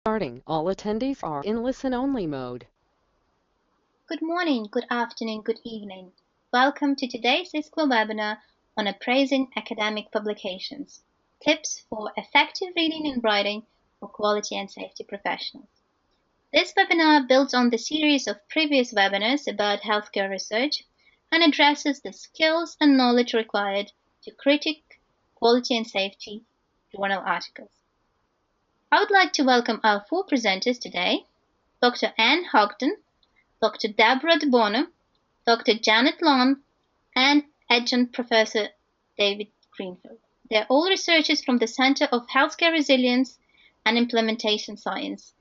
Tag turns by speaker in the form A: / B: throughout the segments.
A: Starting. All attendees are in listen-only mode.
B: Good morning, good afternoon, good evening. Welcome to today's ISQua webinar on Appraising Academic Publications, Tips for Effective Reading and Writing for Quality and Safety Professionals. This webinar builds on the series of previous webinars about healthcare research and addresses the skills and knowledge required to critique quality and safety journal articles. I would like to welcome our four presenters today, Dr. Anne Hogden, Dr. Deborah Debono, Dr. Janet Long, and Adjunct Professor David Greenfield. They're all researchers from the Centre of Healthcare Resilience and Implementation Science,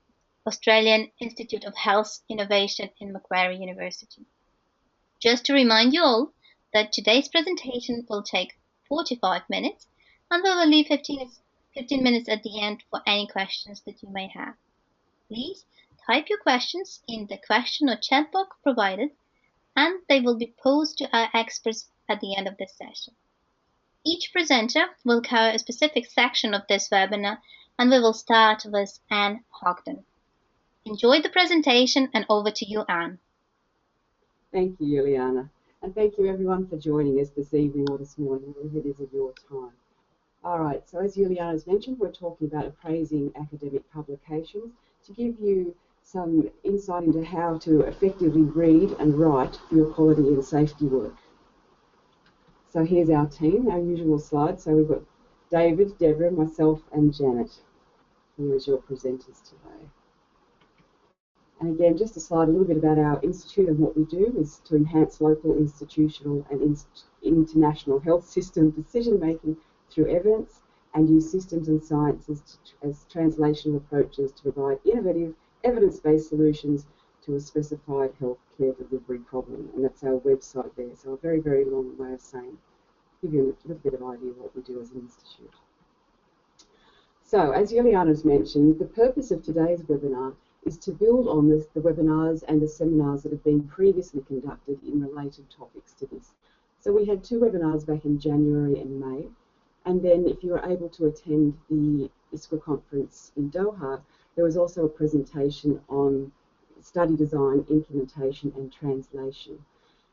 B: Australian Institute of Health Innovation in Macquarie University. Just to remind you all that today's presentation will take 45 minutes, and we will leave 15 minutes at the end for any questions that you may have. Please type your questions in the question or chat box provided, and they will be posed to our experts at the end of this session. Each presenter will cover a specific section of this webinar, and we will start with Anne Hogden. Enjoy the presentation, and over to you, Anne.
C: Thank you, Juliana, and thank you everyone for joining us this evening or this morning, wherever it is of your time. All right, so as Juliana's mentioned, we're talking about appraising academic publications to give you some insight into how to effectively read and write for your quality and safety work. So here's our team, our usual slide. So we've got David, Deborah, myself and Janet. Here is your presenters today. And again, just a slide a little bit about our institute, and what we do is to enhance local, institutional and international health system decision making through evidence, and use systems and sciences as translational approaches to provide innovative, evidence-based solutions to a specified healthcare delivery problem. And that's our website there. So a very, very long way of saying, give you a little bit of idea of what we do as an institute. So as Juliana's mentioned, the purpose of today's webinar is to build on the webinars and the seminars that have been previously conducted in related topics to this. So we had two webinars back in January and May. And then if you were able to attend the ISQua conference in Doha, there was also a presentation on study design, implementation and translation.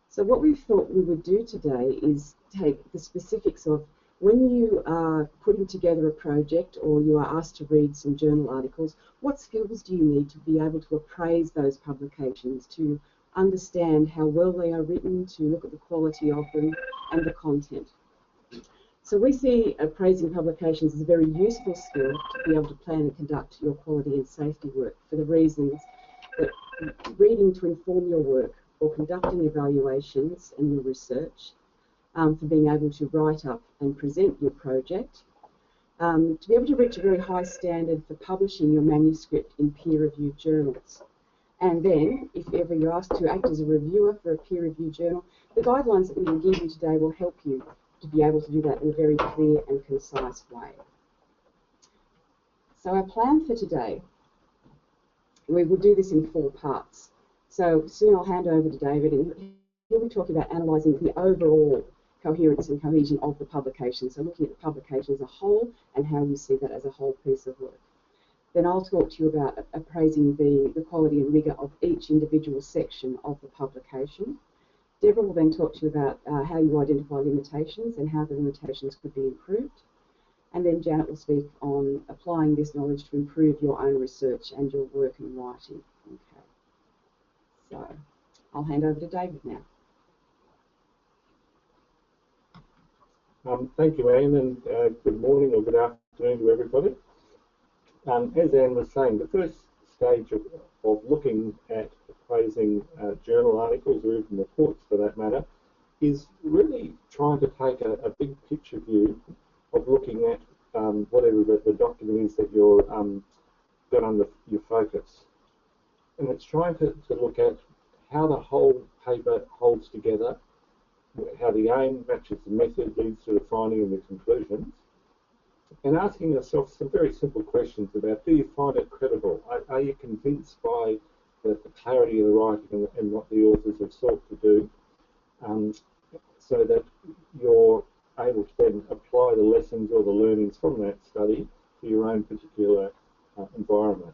C: So what we thought we would do today is take the specifics of when you are putting together a project or you are asked to read some journal articles, what skills do you need to be able to appraise those publications, to understand how well they are written, to look at the quality of them and the content. So we see appraising publications as a very useful skill to be able to plan and conduct your quality and safety work, for the reasons that reading to inform your work, or conducting evaluations and your research, for being able to write up and present your project, to be able to reach a very high standard for publishing your manuscript in peer-reviewed journals. And then, if ever you're asked to act as a reviewer for a peer-reviewed journal, the guidelines that we will give you today will help you to be able to do that in a very clear and concise way. So our plan for today, we will do this in 4 parts. So soon I'll hand over to David, and he'll be talking about analysing the overall coherence and cohesion of the publication, so looking at the publication as a whole and how you see that as a whole piece of work. Then I'll talk to you about appraising the quality and rigour of each individual section of the publication. Deborah will then talk to you about how you identify limitations and how the limitations could be improved. And then Janet will speak on applying this knowledge to improve your own research and your work in writing. Okay. So I'll hand over to David now.
D: Thank you, Anne, and good morning or good afternoon to everybody. As Anne was saying, the first stage of looking at appraising journal articles, or even reports for that matter, is really trying to take a big picture view of looking at whatever the document is that you're got under your focus. And it's trying to look at how the whole paper holds together, how the aim matches the method, leads to the finding and the conclusions, and asking yourself some very simple questions about, do you find it credible? Are you convinced by the clarity of the writing and what the authors have sought to do, so that you're able to then apply the lessons or the learnings from that study to your own particular environment.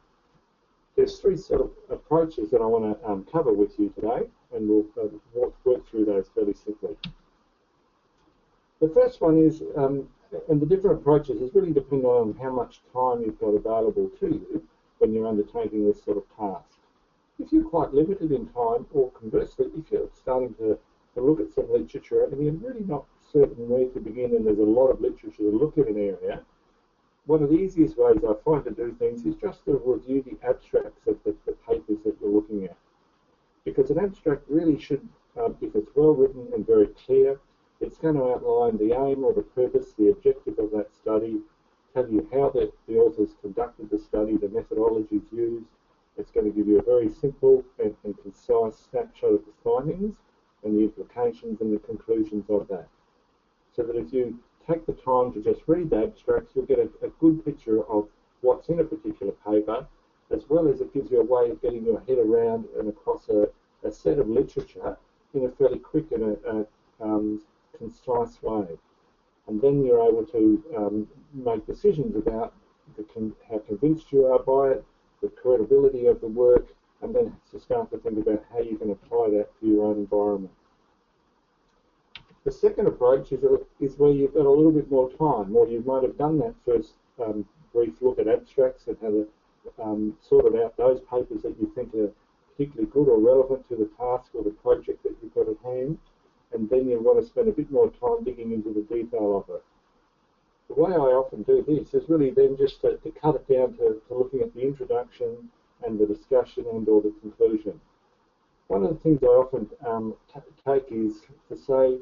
D: there's three sort of approaches that I want to cover with you today, and we'll work through those fairly simply. The first one is, and the different approaches is really dependent on how much time you've got available to you when you're undertaking this sort of task. If you're quite limited in time, or conversely, if you're starting to look at some literature and you're really not certain where to begin and there's a lot of literature to look at an area, one of the easiest ways I find to do things is just to review the abstracts of the papers that you're looking at. Because an abstract really should, if it's well written and very clear, it's going to outline the aim or the purpose, the objective of that study, tell you how the authors conducted the study, the methodologies used. It's going to give you a very simple and concise snapshot of the findings and the implications and the conclusions of that. So that if you take the time to just read the abstracts, you'll get a good picture of what's in a particular paper, as well as it gives you a way of getting your head around and across a set of literature in a fairly quick and concise way. And then you're able to make decisions about how convinced you are by it, the credibility of the work, and then to start to think about how you can apply that to your own environment. The second approach is where you've got a little bit more time, or you might have done that first brief look at abstracts and have sorted out those papers that you think are particularly good or relevant to the task or the project that you've got at hand, and then you want to spend a bit more time digging into the detail of it. The way I often do this is really then just to cut it down to looking at the introduction and the discussion and or the conclusion. One of the things I often take is to say,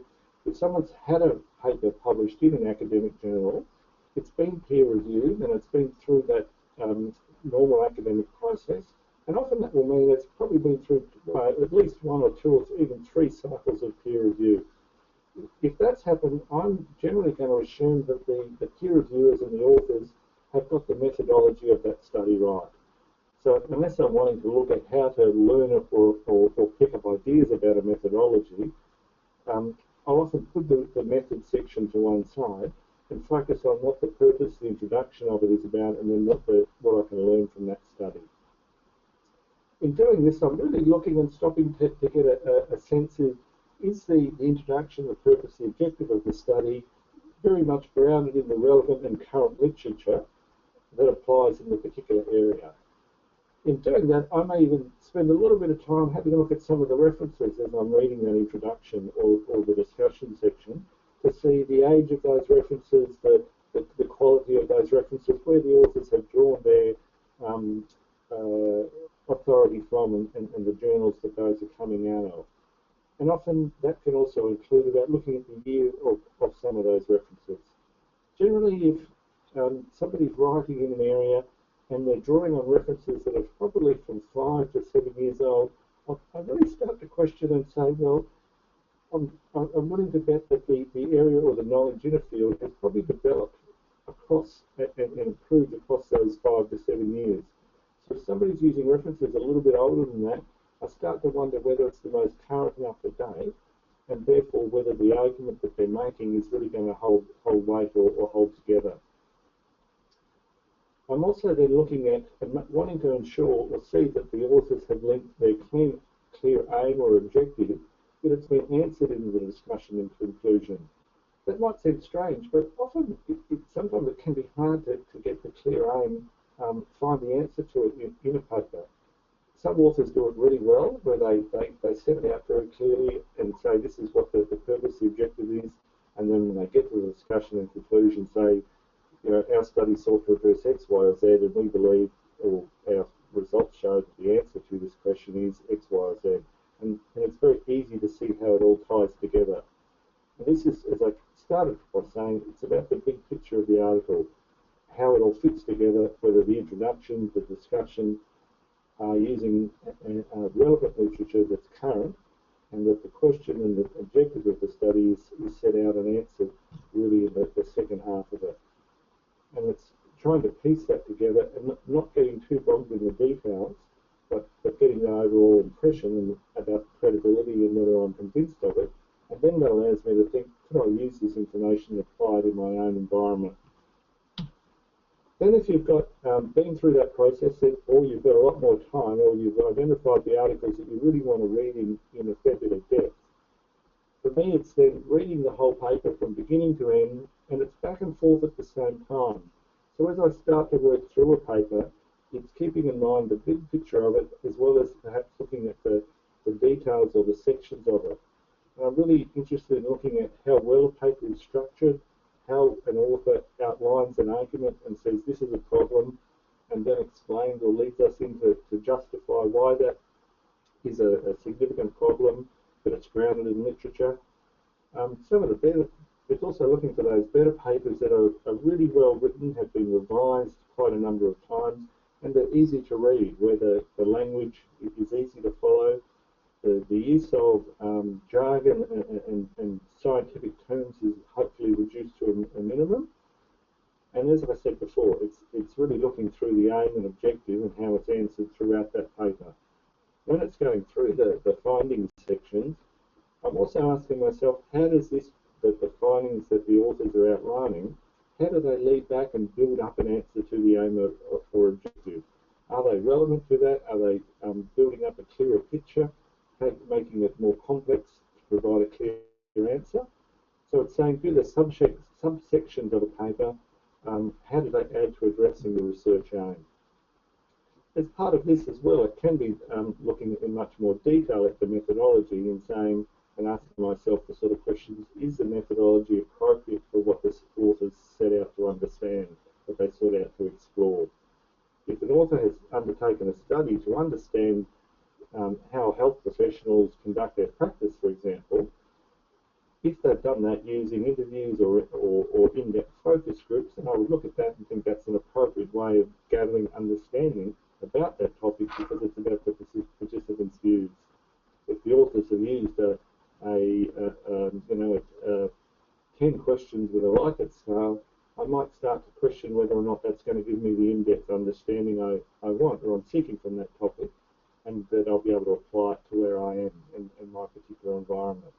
D: if someone's had a paper published in an academic journal, it's been peer reviewed and it's been through that normal academic process, and often that will mean it's probably been through at least one or two or even three cycles of peer review. If that's happened, I'm generally going to assume that the peer reviewers and the authors have got the methodology of that study right. So unless I'm wanting to look at how to learn or pick up ideas about a methodology, I'll often put the method section to one side and focus on what the purpose, the introduction of it is about, and then what I can learn from that study. In doing this, I'm really looking and stopping to get a sense of, is the introduction, the purpose, the objective of the study very much grounded in the relevant and current literature that applies in the particular area. In doing that, I may even spend a little bit of time having a look at some of the references as I'm reading that introduction or the discussion section to see the age of those references, the quality of those references, where the authors have drawn their authority from and the journals that those are coming out of. And often that can also include about looking at the year of some of those references. Generally, if somebody's writing in an area and they're drawing on references that are probably from 5 to 7 years old, I really start to question and say, well, I'm willing to bet that the area or the knowledge in a field has probably developed across and improved across those 5 to 7 years. So if somebody's using references a little bit older than that, I start to wonder whether it's the most current and up to date, and therefore whether the argument that they're making is really going to hold weight or hold together. I'm also then looking at and wanting to ensure or see that the authors have linked their clear aim or objective, that it's been answered in the discussion and conclusion. That might seem strange, but often sometimes it can be hard to get the clear aim, find the answer to it in a paper. Some authors do it really well, where they set it out very clearly and say this is what the purpose, the objective is, and then when they get to the discussion and conclusion, say, you know, our study sought to address X, Y, or Z, and we believe, or our results show that the answer to this question is X, Y, or Z. And it's very easy to see how it all ties together. And this is, as I started by saying, it's about the big picture of the article, how it all fits together, whether the introduction, the discussion, are using relevant literature that's current, and that the question and the objective of the study is set out and answered really in the second half of it. And it's trying to piece that together and not getting too bogged in the details, but getting the overall impression about credibility and whether I'm convinced of it. And then that allows me to think, could I use this information to apply it in my own environment? Then if you've got been through that process, or you've got a lot more time, or you've identified the articles that you really want to read in a fair bit of depth, for me it's then reading the whole paper from beginning to end, and it's back and forth at the same time. So as I start to work through a paper, it's keeping in mind the big picture of it, as well as perhaps looking at the details or the sections of it. And I'm really interested in looking at how well a paper is structured, how an author outlines an argument and says this is a problem, and then explains or leads us into to justify why that is a significant problem, that it's grounded in literature. Some of the better, it's also looking for those better papers that are really well written, have been revised quite a number of times, and they're easy to read, where the language is easy to follow, the use of jargon and scientific terms is hopefully reduced to a minimum. And as I said before, it's really looking through the aim and objective and how it's answered throughout that paper. When it's going through the findings sections, I'm also asking myself, how does the findings that the authors are outlining, how do they lead back and build up an answer to the aim or objective? Are they relevant to that? Are they building up a clearer picture, making it more complex to provide a clear answer? So it's saying through the subsections of a paper, how do they add to addressing the research aim? As part of this as well, it can be looking in much more detail at the methodology and saying and asking myself the sort of questions, is the methodology appropriate for what the authors set out to understand, what they set out to explore? If an author has undertaken a study to understand how health professionals conduct their practice, for example, if they've done that using interviews or in-depth focus groups, then I would look at that and think that's an appropriate way of gathering understanding about that topic, because it's about the participants' views. If the authors have used 10 questions with a Likert scale, I might start to question whether or not that's going to give me the in-depth understanding I want or I'm seeking from that topic, and that I'll be able to apply it to where I am in my particular environment.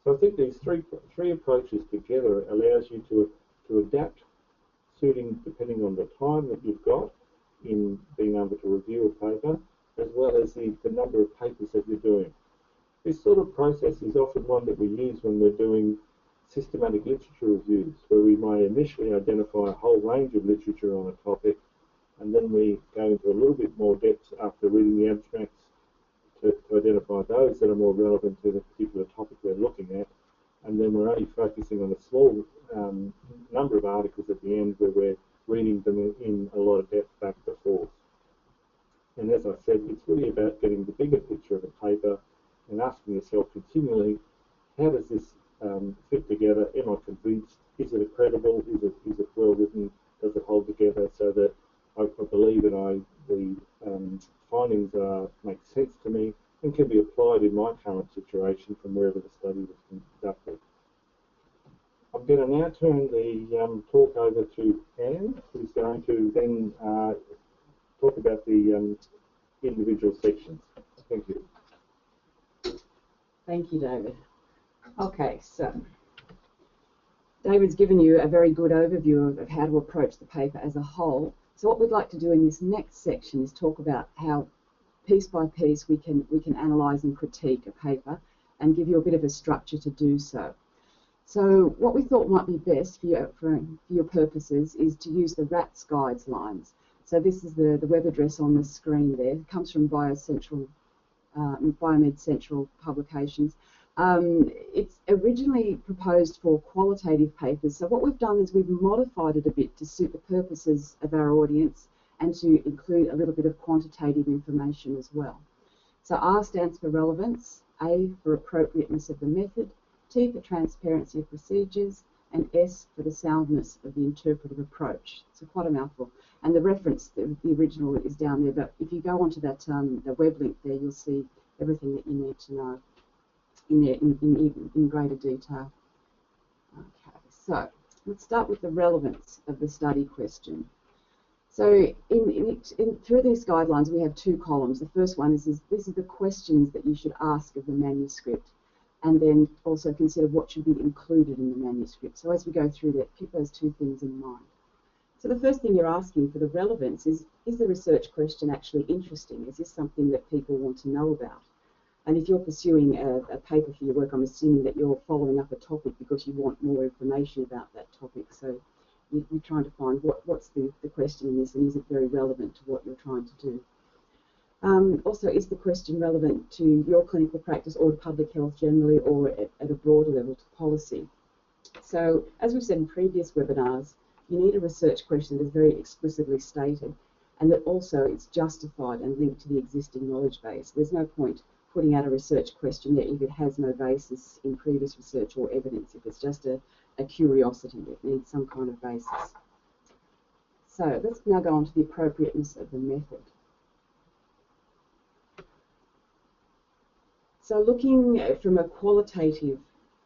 D: So I think these three approaches together allows you to adapt, depending on the time that you've got in being able to review a paper, as well as the number of papers that you're doing. This sort of process is often one that we use when we're doing systematic literature reviews, where we might initially identify a whole range of literature on a topic, and then we go into a little bit more depth after reading the abstracts to identify those that are more relevant to the particular topic we're looking at, and then we're only focusing on a small number of articles at the end where we're reading them in a lot of depth back and forth. And as I said, it's really about getting the bigger picture of a paper and asking yourself continually, how does this fit together? Am I convinced? Is it credible? Is it well written? Does it hold together so that I believe that the findings make sense to me and can be applied in my current situation from wherever the study was conducted? I'm going to now turn the talk over to Anne, who's going to then talk about the individual sections. Thank you.
C: Thank you, David. Okay, so David's given you a very good overview of how to approach the paper as a whole. So what we'd like to do in this next section is talk about how piece by piece we can analyse and critique a paper and give you a bit of a structure to do so. So what we thought might be best for your purposes is to use the RATS guidelines. So this is the web address on the screen there. It comes from Biomed Central Publications. It's originally proposed for qualitative papers, so what we've done is we've modified it a bit to suit the purposes of our audience and to include a little bit of quantitative information as well. So R stands for relevance, A for appropriateness of the method, T for transparency of procedures, and S for the soundness of the interpretive approach. So quite a mouthful. And the reference, the original is down there, but if you go onto that the web link there, you'll see everything that you need to know in there in greater detail. Okay, so let's start with the relevance of the study question. So through these guidelines, we have two columns. The first one is these are the questions that you should ask of the manuscript, and then also consider what should be included in the manuscript. So as we go through that, keep those two things in mind. So the first thing you're asking for the relevance is the research question actually interesting? Is this something that people want to know about? And if you're pursuing a paper for your work, I'm assuming that you're following up a topic because you want more information about that topic. So you're trying to find what's the question in this, and is it very relevant to what you're trying to do? Also, is the question relevant to your clinical practice or to public health generally, or at a broader level to policy? So, as we've said in previous webinars, you need a research question that is very explicitly stated and that also it's justified and linked to the existing knowledge base. There's no point putting out a research question yet if it has no basis in previous research or evidence, if it's just a curiosity. It needs some kind of basis. So let's now go on to the appropriateness of the method. So looking from a qualitative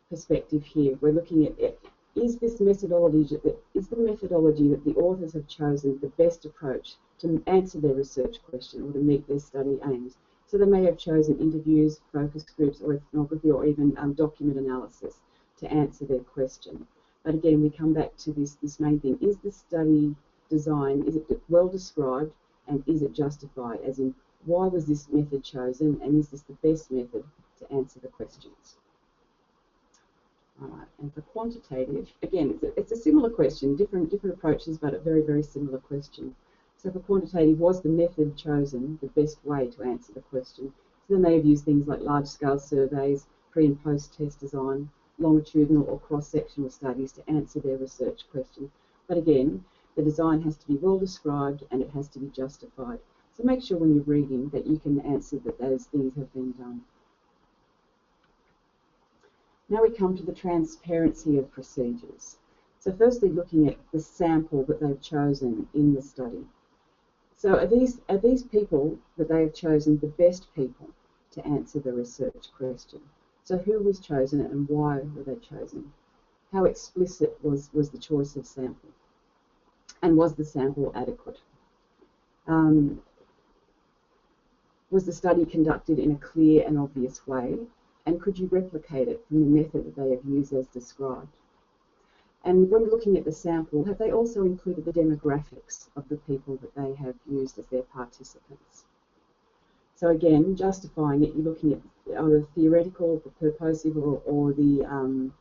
C: perspective here, we're looking at is the methodology that the authors have chosen the best approach to answer their research question or to meet their study aims. So they may have chosen interviews, focus groups, or ethnography, or even document analysis to answer their question. But again, we come back to this main thing. Is the study design, is it well described, and is it justified? As in, why was this method chosen, and is this the best method to answer the questions? All right, and for quantitative, again, it's a similar question, different approaches, but a very, very similar question. So for quantitative, was the method chosen the best way to answer the question? So they may have used things like large-scale surveys, pre- and post-test design, longitudinal or cross-sectional studies to answer their research question. But again, the design has to be well described and it has to be justified. So make sure when you're reading that you can answer that those things have been done. Now we come to the transparency of procedures. So firstly, looking at the sample that they've chosen in the study. So are these people that they have chosen the best people to answer the research question? So who was chosen and why were they chosen? How explicit was the choice of sample? And was the sample adequate? Was the study conducted in a clear and obvious way? And could you replicate it from the method that they have used as described? And when looking at the sample, have they also included the demographics of the people that they have used as their participants? So again, justifying it, you're looking at either theoretical, the purposive, or the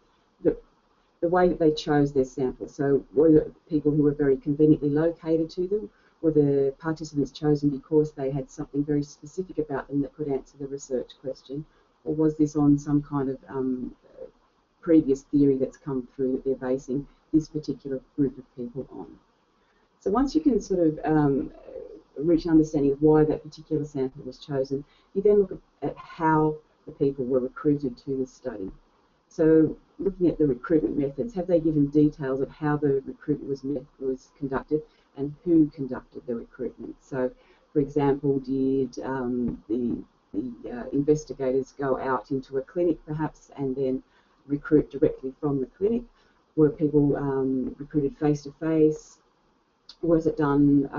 C: way that they chose their sample. So were the people who were very conveniently located to them? Were the participants chosen because they had something very specific about them that could answer the research question? Or was this on some kind of previous theory that's come through that they're basing this particular group of people on? So once you can sort of reach an understanding of why that particular sample was chosen, you then look at how the people were recruited to the study. So looking at the recruitment methods, have they given details of how the recruitment was conducted and who conducted the recruitment? So, for example, did the investigators go out into a clinic perhaps and then recruit directly from the clinic? Were people recruited face-to-face? Was it done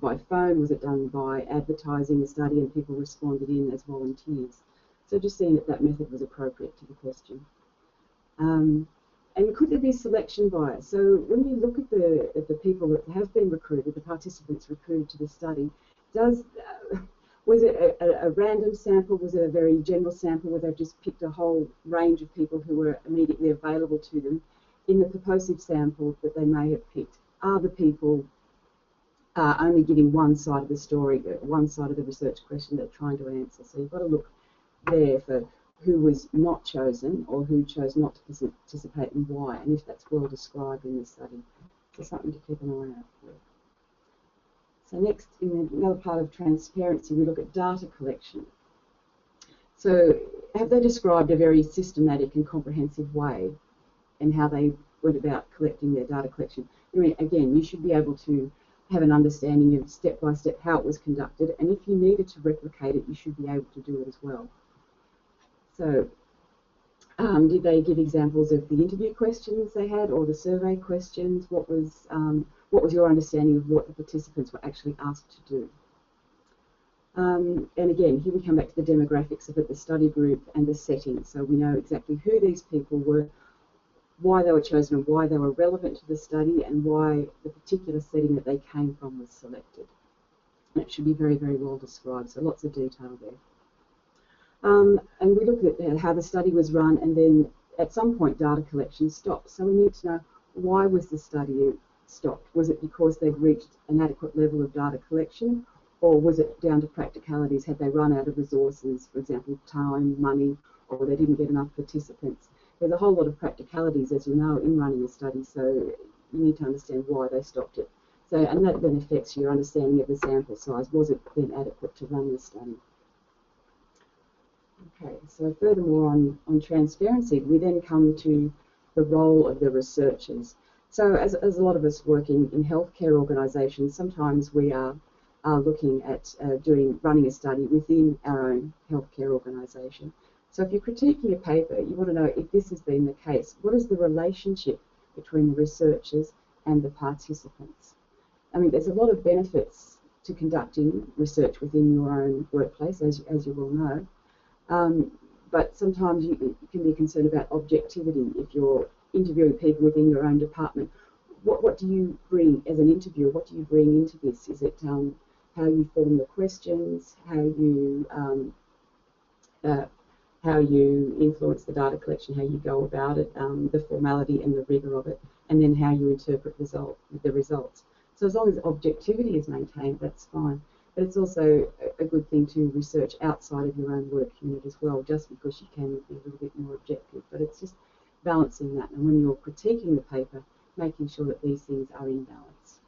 C: by phone? Was it done by advertising the study and people responded in as volunteers? So just seeing that that method was appropriate to the question. And could there be selection bias? So when you look at the people that have been recruited, the participants recruited to the study, was it a random sample? Was it a very general sample where they've just picked a whole range of people who were immediately available to them? In the purposive sample that they may have picked, are the people only giving one side of the story, one side of the research question they're trying to answer? So you've got to look there for who was not chosen or who chose not to participate and why, and if that's well described in the study. So something to keep an eye out for. So next, in another part of transparency, we look at data collection. So have they described a very systematic and comprehensive way in how they went about collecting their data collection? I mean, again, you should be able to have an understanding of step by step how it was conducted, and if you needed to replicate it, you should be able to do it as well. So did they give examples of the interview questions they had or the survey questions? What was your understanding of what the participants were actually asked to do? And again, here we come back to the demographics of the study group and the setting. So we know exactly who these people were, why they were chosen and why they were relevant to the study and why the particular setting that they came from was selected. And it should be very, very well described, so lots of detail there. And we looked at how the study was run, and then at some point data collection stopped. So we need to know, why was the study stopped? Was it because they'd reached an adequate level of data collection, or was it down to practicalities? Had they run out of resources, for example, time, money, or they didn't get enough participants? There's a whole lot of practicalities, as you know, in running a study, so you need to understand why they stopped it. So, and that then affects your understanding of the sample size. Was it then adequate to run the study? Okay, so furthermore on transparency, we then come to the role of the researchers. So as a lot of us working in healthcare organisations, sometimes we are looking at running a study within our own healthcare organisation. So if you're critiquing a paper, you want to know if this has been the case. What is the relationship between the researchers and the participants? I mean, there's a lot of benefits to conducting research within your own workplace, as you all know. But sometimes you can be concerned about objectivity. If you're interviewing people within your own department, what do you bring as an interviewer? What do you bring into this? Is it how you form the questions, how you influence the data collection, how you go about it, the formality and the rigour of it, and then how you interpret the results. So as long as objectivity is maintained, that's fine. But it's also a good thing to research outside of your own work unit as well, just because you can be a little bit more objective. But it's just balancing that. And when you're critiquing the paper, making sure that these things are in balance.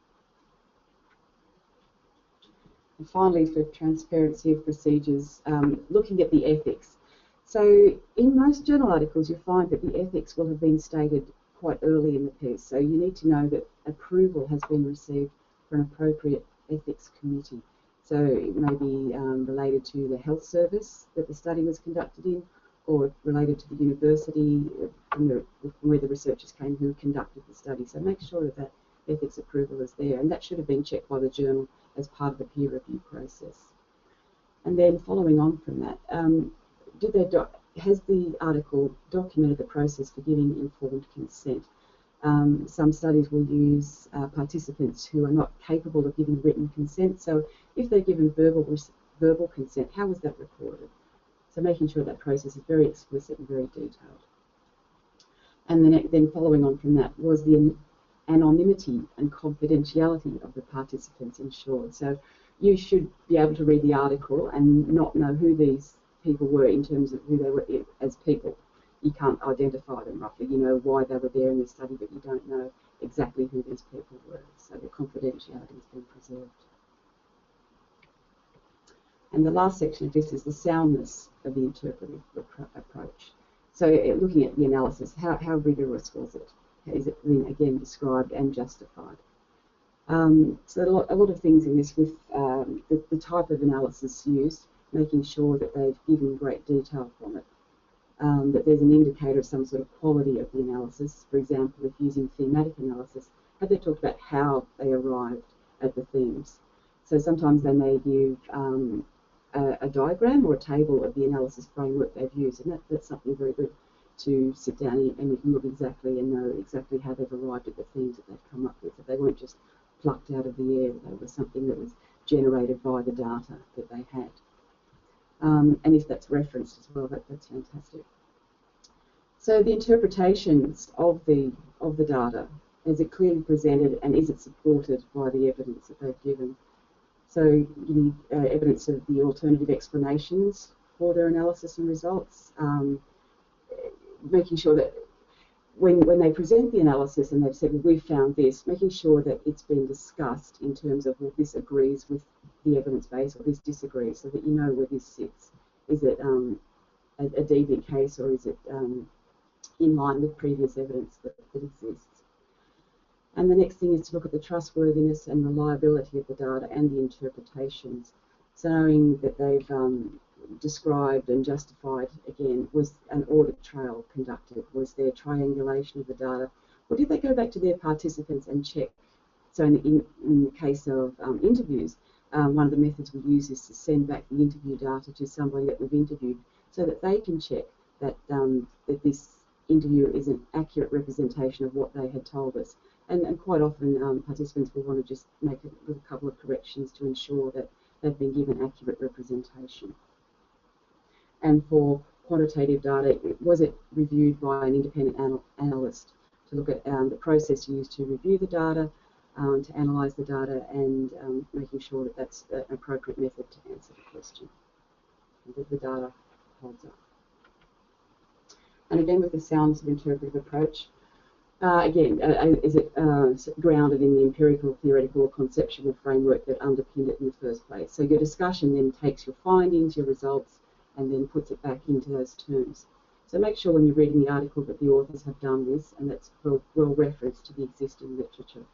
C: And finally, for transparency of procedures, looking at the ethics. So in most journal articles, you find that the ethics will have been stated quite early in the piece. So you need to know that approval has been received for an appropriate ethics committee. So it may be related to the health service that the study was conducted in, or related to the university from where the researchers came who conducted the study. So make sure that ethics approval is there, and that should have been checked by the journal as part of the peer review process. And then following on from that, has the article documented the process for giving informed consent? Some studies will use participants who are not capable of giving written consent. So if they're given verbal consent, how was that recorded? So making sure that process is very explicit and very detailed. And then following on from that, was the anonymity and confidentiality of the participants ensured? So you should be able to read the article and not know who these people were in terms of who they were as people. You can't identify them roughly. You know why they were there in the study, but you don't know exactly who these people were. So the confidentiality has been preserved. And the last section of this is the soundness of the interpretive approach. So looking at the analysis, how rigorous was it? Is it then again described and justified? So a lot of things in this with the type of analysis used, making sure that they've given great detail from it. That there's an indicator of some sort of quality of the analysis. For example, if using thematic analysis, have they talked about how they arrived at the themes? So sometimes they may give a diagram or a table of the analysis framework they've used, and that's something very good to sit down and you can look exactly and know exactly how they've arrived at the themes that they've come up with, that they weren't just plucked out of the air, they were something that was generated by the data that they had. And if that's referenced as well, that's fantastic. So the interpretations of the data, is it clearly presented and is it supported by the evidence that they've given? So you need evidence of the alternative explanations for their analysis and results, making sure that when they present the analysis and they've said, well, we've found this, making sure that it's been discussed in terms of, well, this agrees with the evidence base or this disagrees, so that you know where this sits. Is it a deviant case, or is it in line with previous evidence that exists? And the next thing is to look at the trustworthiness and reliability of the data and the interpretations. So knowing that they've described and justified, again, was an audit trail conducted? Was there triangulation of the data? Or did they go back to their participants and check? So in the case of interviews, one of the methods we use is to send back the interview data to somebody that we've interviewed so that they can check that, that this interview is an accurate representation of what they had told us. And quite often participants will want to just make a couple of corrections to ensure that they've been given accurate representation. And for quantitative data, was it reviewed by an independent analyst to look at the process used to review the data, to analyse the data, and making sure that that's an appropriate method to answer the question, and that the data holds up. And again, with the soundness of interpretive approach, is it grounded in the empirical, theoretical, or conceptual framework that underpinned it in the first place? So your discussion then takes your findings, your results, and then puts it back into those terms. So make sure when you're reading the article that the authors have done this, and that's well referenced to the existing literature.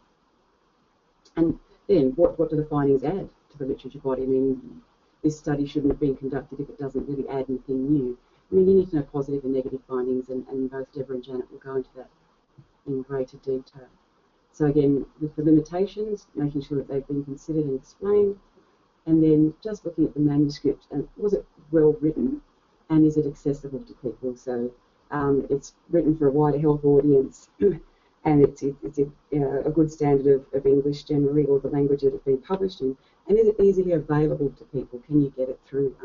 C: And then what do the findings add to the literature body? I mean, this study shouldn't have been conducted if it doesn't really add anything new. I mean, you need to know positive and negative findings, and both Deborah and Janet will go into that in greater detail. So again, with the limitations, making sure that they've been considered and explained, and then just looking at the manuscript, and was it well written, and is it accessible to people? So it's written for a wider health audience, and it's a good standard of English generally, or the language that it's been published in, and is it easily available to people? Can you get it through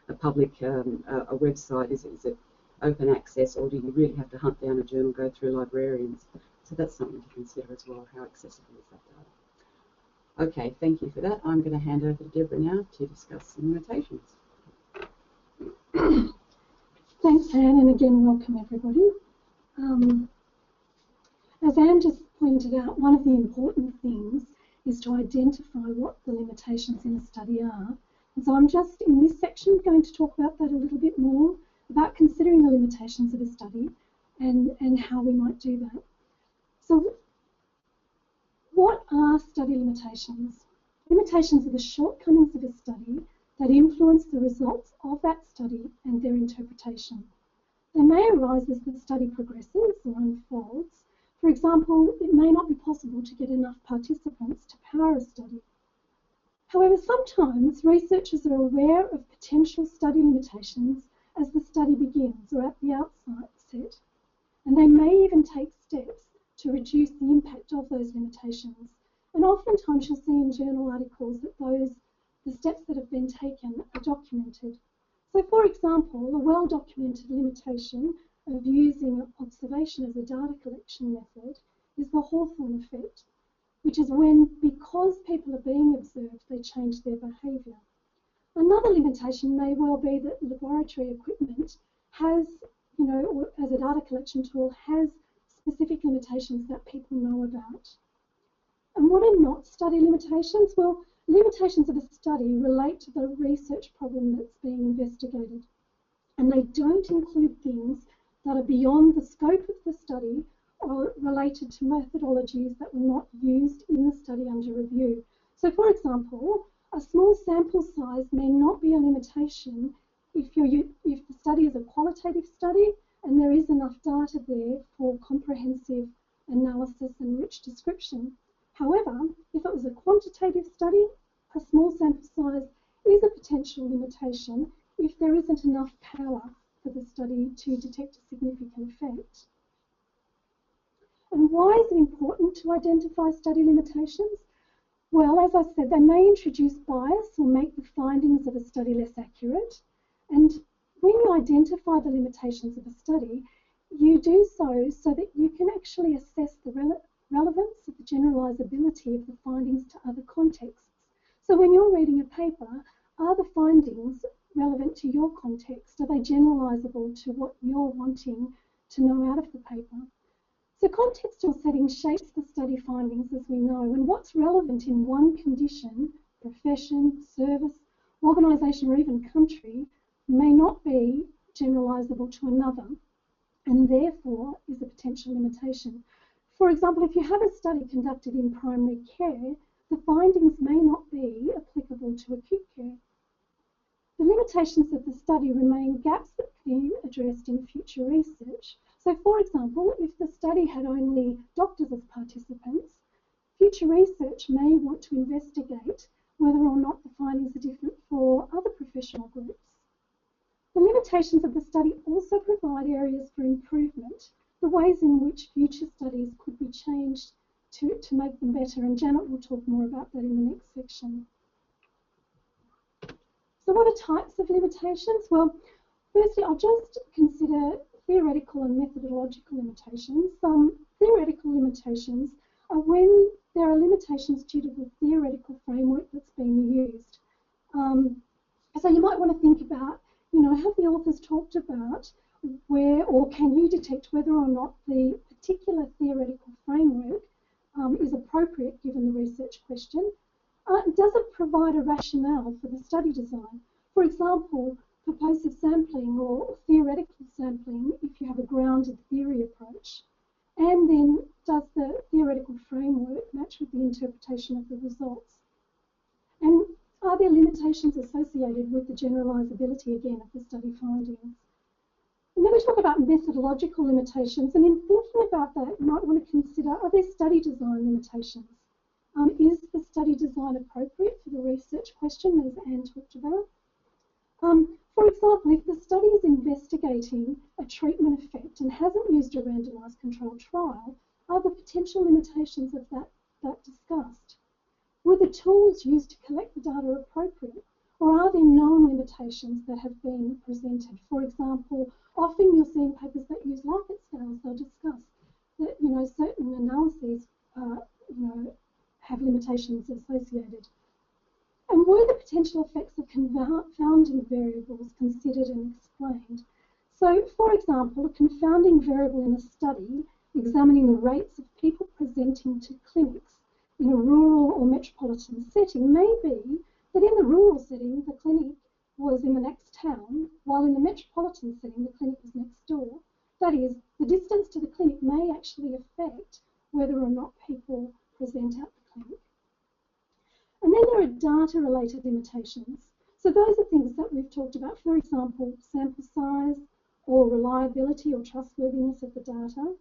C: a public a website? Is it open access, or do you really have to hunt down a journal, go through librarians? So that's something to consider as well. How accessible is that data? Okay, thank you for that. I'm going to hand over to Deborah now to discuss some limitations.
E: Thanks, Anne, and again, welcome everybody. As Anne just pointed out, one of the important things is to identify what the limitations in a study are. And so I'm just, in this section, going to talk about that a little bit more, about considering the limitations of a study and how we might do that. So what are study limitations? Limitations are the shortcomings of a study that influence the results of that study and their interpretation. They may arise as the study progresses or unfolds. For example, it may not be possible to get enough participants to power a study. However, sometimes researchers are aware of potential study limitations as the study begins or at the outset, and they may even take steps to reduce the impact of those limitations. And oftentimes you'll see in journal articles that the steps that have been taken are documented. So for example, a well-documented limitation of using observation as a data collection method is the Hawthorne effect, which is when, because people are being observed, they change their behaviour. Another limitation may well be that laboratory equipment has, or as a data collection tool, has specific limitations that people know about. And what are not study limitations? Well, limitations of a study relate to the research problem that's being investigated, and they don't include things that are beyond the scope of the study or related to methodologies that were not used in the study under review. So for example, a small sample size may not be a limitation if the study is a qualitative study and there is enough data there for comprehensive analysis and rich description. However, if it was a quantitative study, a small sample size is a potential limitation if there isn't enough power for the study to detect a significant effect. And why is it important to identify study limitations? Well, as I said, they may introduce bias or make the findings of a study less accurate. And when you identify the limitations of a study, you do so that you can actually assess the relevance of the generalizability of the findings to other contexts. So when you're reading a paper, are the findings relevant to your context? Are they generalizable to what you're wanting to know out of the paper? So contextual setting shapes the study findings, as we know, and what's relevant in one condition, profession, service, organisation, or even country may not be generalisable to another, and therefore is a potential limitation. For example, if you have a study conducted in primary care, the findings may not be applicable to acute care. The limitations of the study remain gaps that can be addressed in future research. So, for example, if the study had only doctors as participants, future research may want to investigate whether or not the findings are different for other professional groups. The limitations of the study also provide areas for improvement, the ways in which future studies could be changed to make them better, and Janet will talk more about that in the next section. So what are types of limitations? Well, firstly, I'll just consider theoretical and methodological limitations. Some theoretical limitations are when there are limitations due to the theoretical framework that's being used. So you might want to think about, have the authors talked about where, or can you detect whether or not the particular theoretical framework is appropriate given the research question? Does it provide a rationale for the study design? For example, purposive sampling or theoretical sampling if you have a grounded theory approach. And then does the theoretical framework match with the interpretation of the results? And are there limitations associated with the generalisability, again, of the study findings? And then we talk about methodological limitations, and in thinking about that, you might want to consider, are there study design limitations? Is the study design appropriate for the research question, as Anne talked about? For example, if the study is investigating a treatment effect and hasn't used a randomised controlled trial, are the potential limitations of that discussed? Were the tools used to collect the data appropriate, or are there known limitations that have been presented? For example, often you'll see in papers that use Likert scales, they'll discuss that certain analyses have limitations associated. And were the potential effects of confounding variables considered and explained? So, for example, a confounding variable in a study examining the rates of people presenting to clinics in a rural or metropolitan setting may be that in the rural setting, the clinic was in the next town, while in the metropolitan setting, the clinic was next door. That is, the distance to the clinic may actually affect whether or not people present at the clinic. And then there are data-related limitations. So those are things that we've talked about, for example, sample size or reliability or trustworthiness of the data.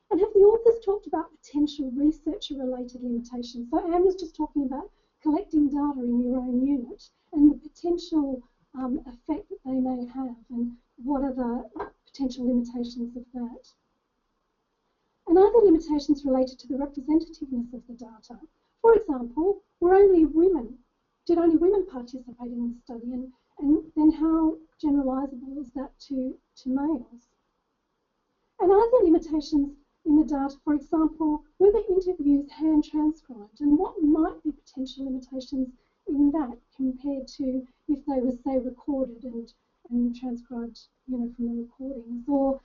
E: And have the authors talked about potential researcher-related limitations? So Anne was just talking about collecting data in your own unit and the potential effect that they may have, and what are the potential limitations of that. And are there limitations related to the representativeness of the data? For example, did only women participate in the study, and then how generalisable is that to males? And are there limitations in the data? For example, were the interviews hand transcribed, and what might be potential limitations in that compared to if they were, say, recorded and transcribed, from the recordings? Or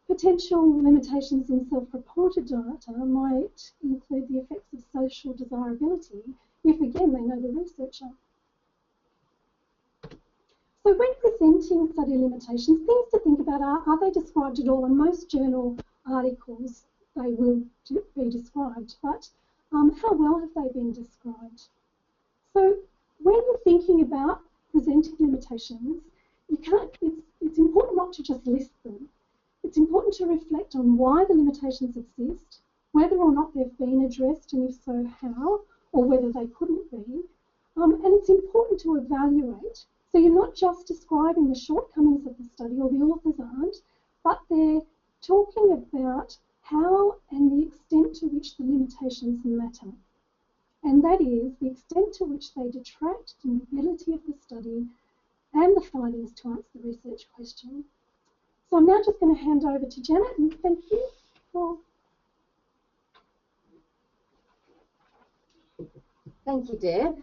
E: potential limitations in self-reported data might include the effects of social desirability if, again, they know the researcher. So when presenting study limitations, things to think about are they described at all? In most journal articles, they will be described, but how well have they been described? So when you're thinking about presenting limitations, it's important not to just list them. It's important to reflect on why the limitations exist, whether or not they've been addressed, and if so, how, or whether they couldn't be. And it's important to evaluate. So you're not just describing the shortcomings of the study, or the authors aren't, but they're talking about how and the extent to which the limitations matter. And that is the extent to which they detract from the ability of the study and the findings to answer the research question. So I'm now just going to hand over to Janet, and thank you for...
A: Thank you, Deb.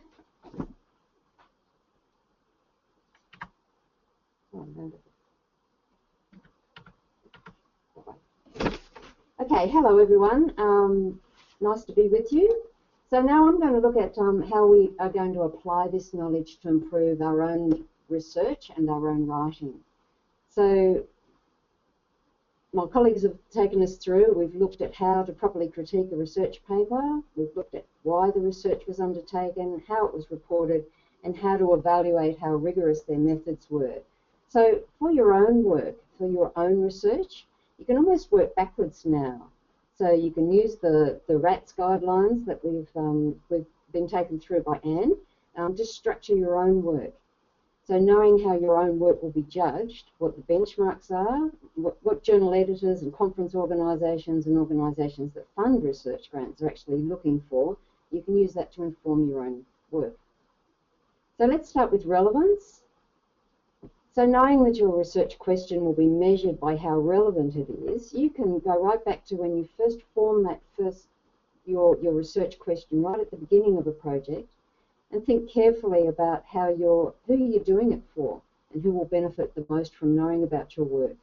A: Okay, hello everyone. Nice to be with you. So now I'm going to look at how we are going to apply this knowledge to improve our own research and our own writing. So my colleagues have taken us through. We've looked at how to properly critique a research paper. We've looked at why the research was undertaken, how it was reported, and how to evaluate how rigorous their methods were. So for your own work, for your own research, you can almost work backwards now. So you can use the RATS guidelines that we've been taken through by Anne to structure your own work. So knowing how your own work will be judged, what the benchmarks are, what journal editors and conference organisations and organisations that fund research grants are actually looking for, you can use that to inform your own work. So let's start with relevance. So knowing that your research question will be measured by how relevant it is, you can go right back to when you first form your research question right at the beginning of a project, and think carefully about who you're doing it for and who will benefit the most from knowing about your work.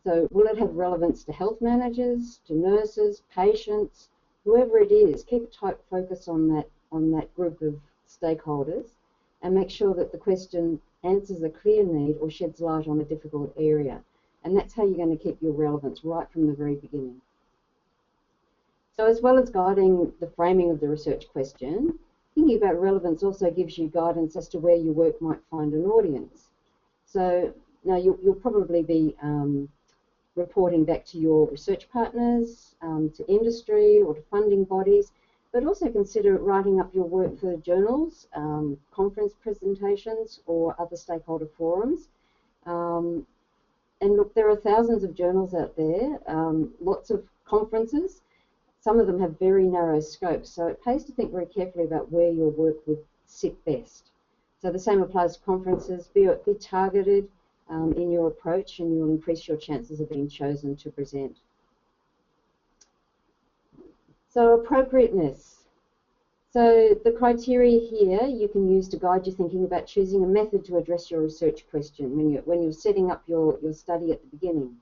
A: So will it have relevance to health managers, to nurses, patients, whoever it is? Keep a tight focus on that group of stakeholders and make sure that the question answers a clear need or sheds light on a difficult area. And that's how you're going to keep your relevance right from the very beginning. So as well as guiding the framing of the research question, thinking about relevance also gives you guidance as to where your work might find an audience. So now you'll probably be reporting back to your research partners, to industry or to funding bodies, but also consider writing up your work for journals, conference presentations or other stakeholder forums. And look, there are thousands of journals out there, lots of conferences. Some of them have very narrow scopes, so it pays to think very carefully about where your work would sit best. So the same applies to conferences. Be targeted in your approach, and you'll increase your chances of being chosen to present. So appropriateness. So the criteria here you can use to guide your thinking about choosing a method to address your research question when you're setting up your study at the beginning.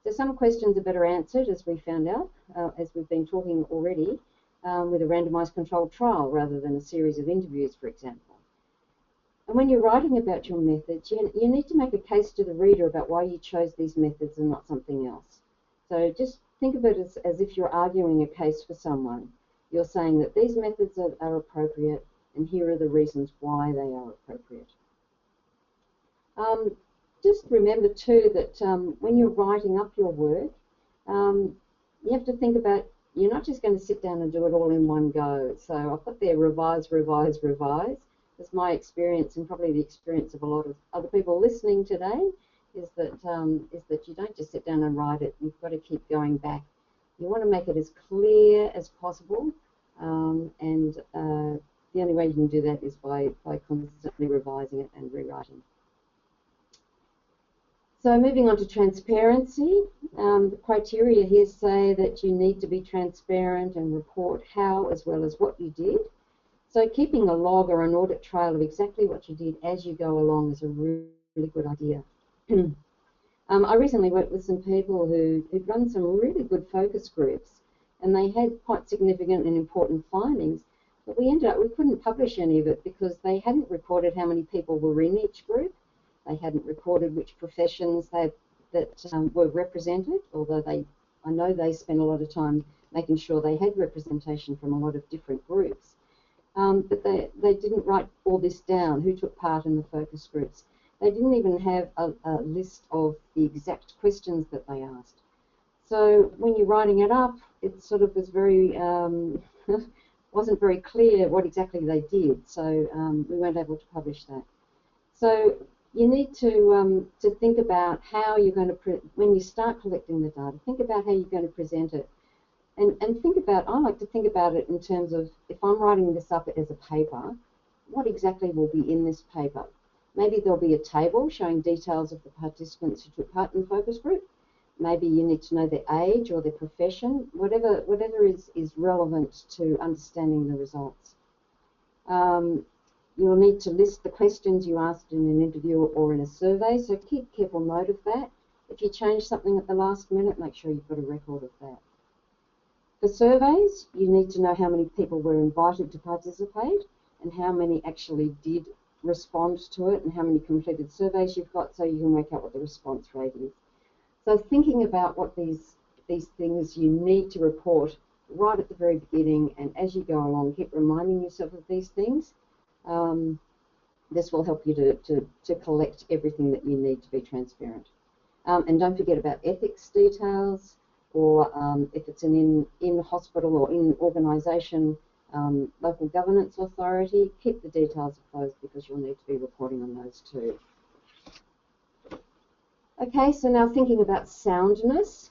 A: So some questions are better answered, as we found out, as we've been talking already, with a randomised controlled trial rather than a series of interviews, for example. And when you're writing about your methods, you need to make a case to the reader about why you chose these methods and not something else. So just think of it as if you're arguing a case for someone. You're saying that these methods are appropriate, and here are the reasons why they are appropriate. Just remember too that when you're writing up your work, you have to think about, you're not just going to sit down and do it all in one go. So I've got there revise, revise, revise. That's my experience, and probably the experience of a lot of other people listening today, is that you don't just sit down and write it. You've got to keep going back. You want to make it as clear as possible, and the only way you can do that is by constantly revising it and rewriting. So moving on to transparency, the criteria here say that you need to be transparent and report how as well as what you did. So keeping a log or an audit trail of exactly what you did as you go along is a really good idea. I recently worked with some people who'd run some really good focus groups, and they had quite significant and important findings, but we couldn't publish any of it because they hadn't recorded how many people were in each group. They hadn't recorded which professions that were represented, although I know they spent a lot of time making sure they had representation from a lot of different groups. But they didn't write all this down, who took part in the focus groups. They didn't even have a list of the exact questions that they asked. So when you're writing it up, it sort of was very, wasn't very clear what exactly they did, so we weren't able to publish that. So you need to think about how you're going to, when you start collecting the data, think about how you're going to present it. And think about, I like to think about it in terms of, if I'm writing this up as a paper, what exactly will be in this paper? Maybe there'll be a table showing details of the participants who took part in the focus group. Maybe you need to know their age or their profession, whatever is relevant to understanding the results. You'll need to list the questions you asked in an interview or in a survey, so keep careful note of that. If you change something at the last minute, make sure you've got a record of that. For surveys, you need to know how many people were invited to participate and how many actually did respond to it and how many completed surveys you've got, so you can work out what the response rate is. So thinking about what these things you need to report right at the very beginning, and as you go along, keep reminding yourself of these things. This will help you to collect everything that you need to be transparent. And don't forget about ethics details, or if it's an in-hospital or in-organisation local governance authority. Keep the details of those because you'll need to be reporting on those too. Okay, so now thinking about soundness.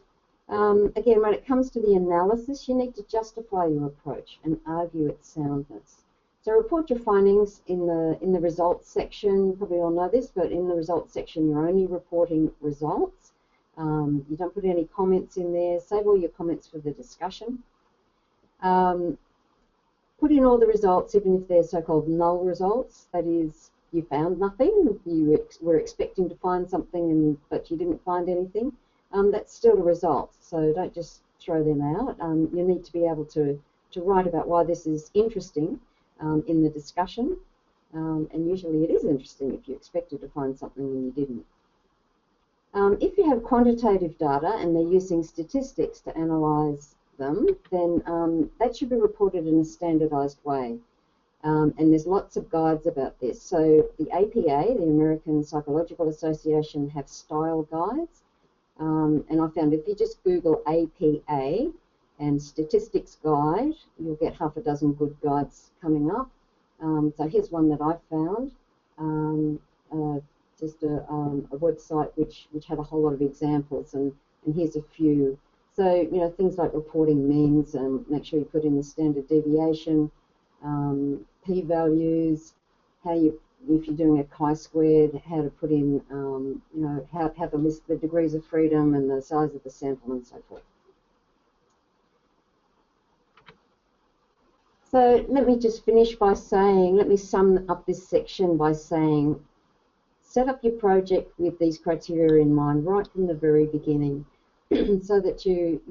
A: Again, when it comes to the analysis, you need to justify your approach and argue its soundness. So report your findings in the results section. You probably all know this, but in the results section, you're only reporting results. You don't put any comments in there. Save all your comments for the discussion. Put in all the results, even if they're so-called null results. That is, you found nothing. You were expecting to find something, but you didn't find anything. That's still a result, so don't just throw them out. You need to be able to write about why this is interesting in the discussion, and usually it is interesting if you expected to find something and you didn't. If you have quantitative data and they're using statistics to analyse them, then that should be reported in a standardised way. And there's lots of guides about this. So the APA, the American Psychological Association, have style guides. And I found if you just Google APA and statistics guide, you'll get half a dozen good guides coming up. So here's one that I found, just a website which had a whole lot of examples, and here's a few. So, you know, things like reporting means, and make sure you put in the standard deviation, p-values, how you, if you're doing a chi-squared, how to put in, you know, how to list the degrees of freedom and the size of the sample and so forth. So let me just finish by saying, let me sum up this section by saying, set up your project with these criteria in mind right from the very beginning, so that you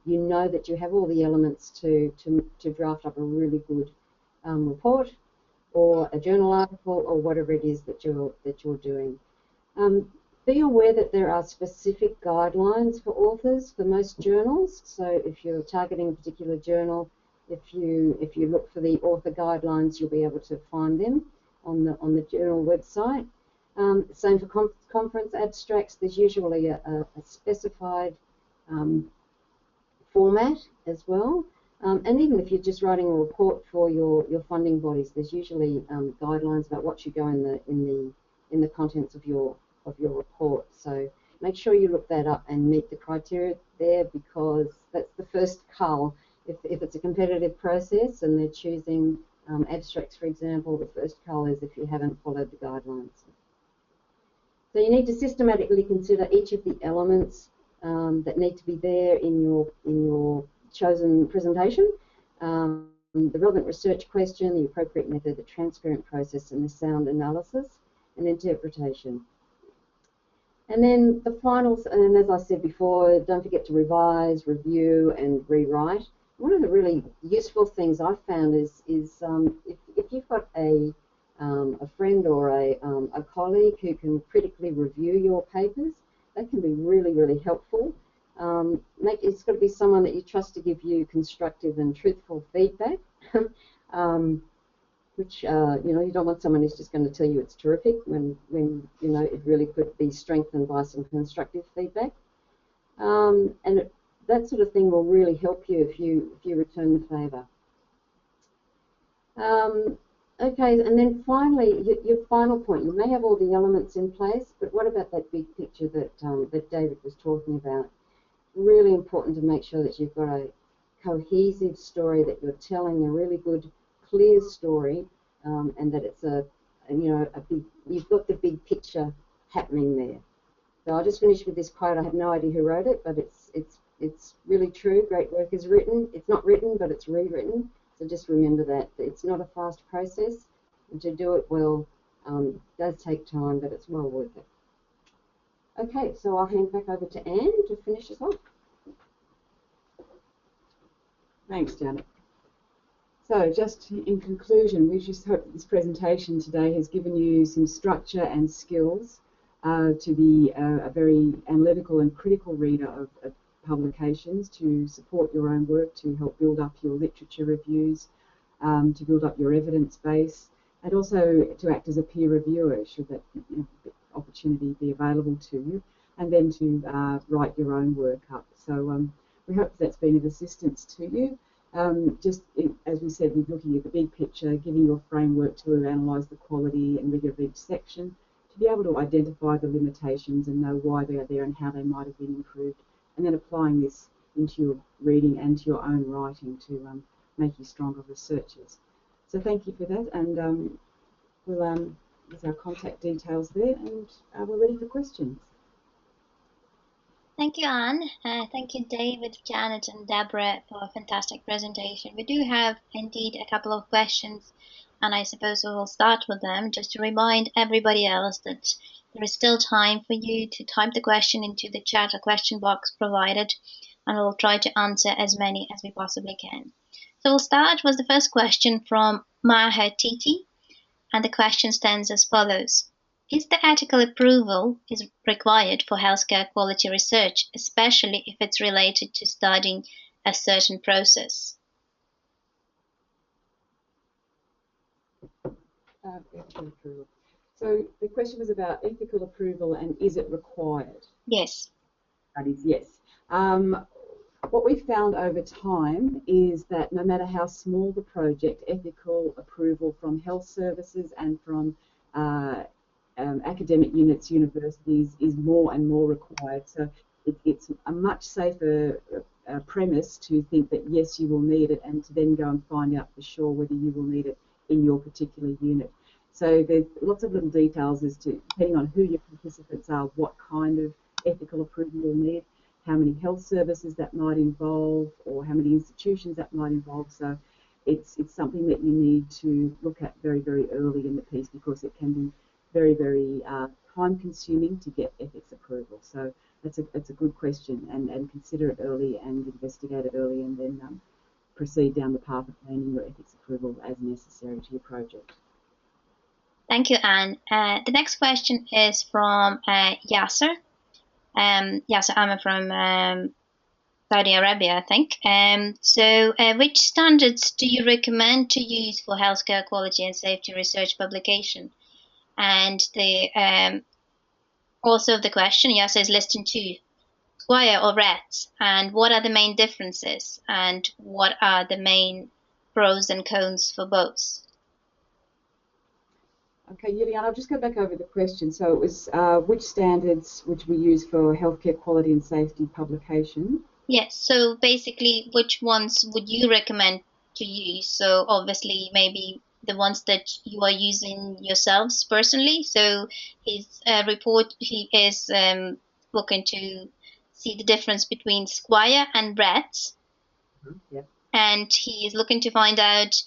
A: know that you have all the elements to draft up a really good report or a journal article or whatever it is that you're doing. Be aware that there are specific guidelines for authors for most journals. So if you're targeting a particular journal, if you look for the author guidelines, you'll be able to find them on the journal website. Same for conference abstracts. There's usually a specified format as well. And even if you're just writing a report for your funding bodies, there's usually guidelines about what should go in the contents of your report. So make sure you look that up and meet the criteria there, because that's the first cull. If it's a competitive process and they're choosing abstracts, for example, the first cull is if you haven't followed the guidelines. So you need to systematically consider each of the elements that need to be there in your chosen presentation, the relevant research question, the appropriate method, the transparent process, and the sound analysis and interpretation. And then the finals, and as I said before, don't forget to revise, review, and rewrite. One of the really useful things I've found is if you've got a friend or a colleague who can critically review your papers, that can be really, really helpful. It's got to be someone that you trust to give you constructive and truthful feedback, which you know, you don't want someone who's just going to tell you it's terrific when you know it really could be strengthened by some constructive feedback. And that sort of thing will really help you if you return the favour. Okay, and then finally, your final point. You may have all the elements in place, but what about that big picture that David was talking about? Really important to make sure that you've got a cohesive story, that you're telling a really good, clear story, and that it's you've got the big picture happening there. So I'll just finish with this quote. I have no idea who wrote it, but it's really true. Great work is written. It's not written, but it's rewritten. So just remember that it's not a fast process, and to do it well does take time, but it's well worth it. Okay, so I'll hand back over to Anne to finish us off.
C: Thanks, Janet. So just in conclusion, we just hope that this presentation today has given you some structure and skills to be a very analytical and critical reader of publications, to support your own work, to help build up your literature reviews, to build up your evidence base, and also to act as a peer reviewer should that opportunity be available to you, and then to write your own work up. So we hope that's been of assistance to you. As we said, we're looking at the big picture, giving you a framework to analyse the quality and rigour of each section, to be able to identify the limitations and know why they are there and how they might have been improved, and then applying this into your reading and to your own writing to make you stronger researchers. So thank you for that, and there's our contact details there, and we're ready for questions.
B: Thank you, Anne. Thank you, David, Janet, and Deborah, for a fantastic presentation. We do have indeed a couple of questions, and I suppose we will start with them just to remind everybody else that there is still time for you to type the question into the chat or question box provided, and we'll try to answer as many as we possibly can. So we'll start with the first question from Maher Titi, and the question stands as follows. Is the ethical approval required for healthcare quality research, especially if it's related to studying a certain process?
C: Ethical approval. So the question was about ethical approval and is it required?
B: Yes.
C: That is yes. What we've found over time is that no matter how small the project, ethical approval from health services and from academic units, universities, is more and more required. So it's a much safer premise to think that yes, you will need it, and to then go and find out for sure whether you will need it in your particular unit. So there's lots of little details as to, depending on who your participants are, what kind of ethical approval you'll need, how many health services that might involve, or how many institutions that might involve. So it's something that you need to look at very, very early in the piece, because it can be very, very time-consuming to get ethics approval. So that's a good question, and consider it early and investigate it early, and then proceed down the path of gaining your ethics approval as necessary to your project.
B: Thank you, Anne. The next question is from Yasser. Yasser Ahmed from Saudi Arabia, I think. So which standards do you recommend to use for healthcare quality and safety research publication? And the also the question, Yasser, is listing two, ISQua or RETS, and what are the main differences, and what are the main pros and cons for both?
C: Okay, Juliana, I'll just go back over the question. So it was which standards which we use for healthcare quality and safety publication?
B: Yes, so basically which ones would you recommend to use? So obviously maybe the ones that you are using yourselves personally. So his report, he is looking to see the difference between ISQua and RETS.
C: Yeah.
B: And he is looking to find out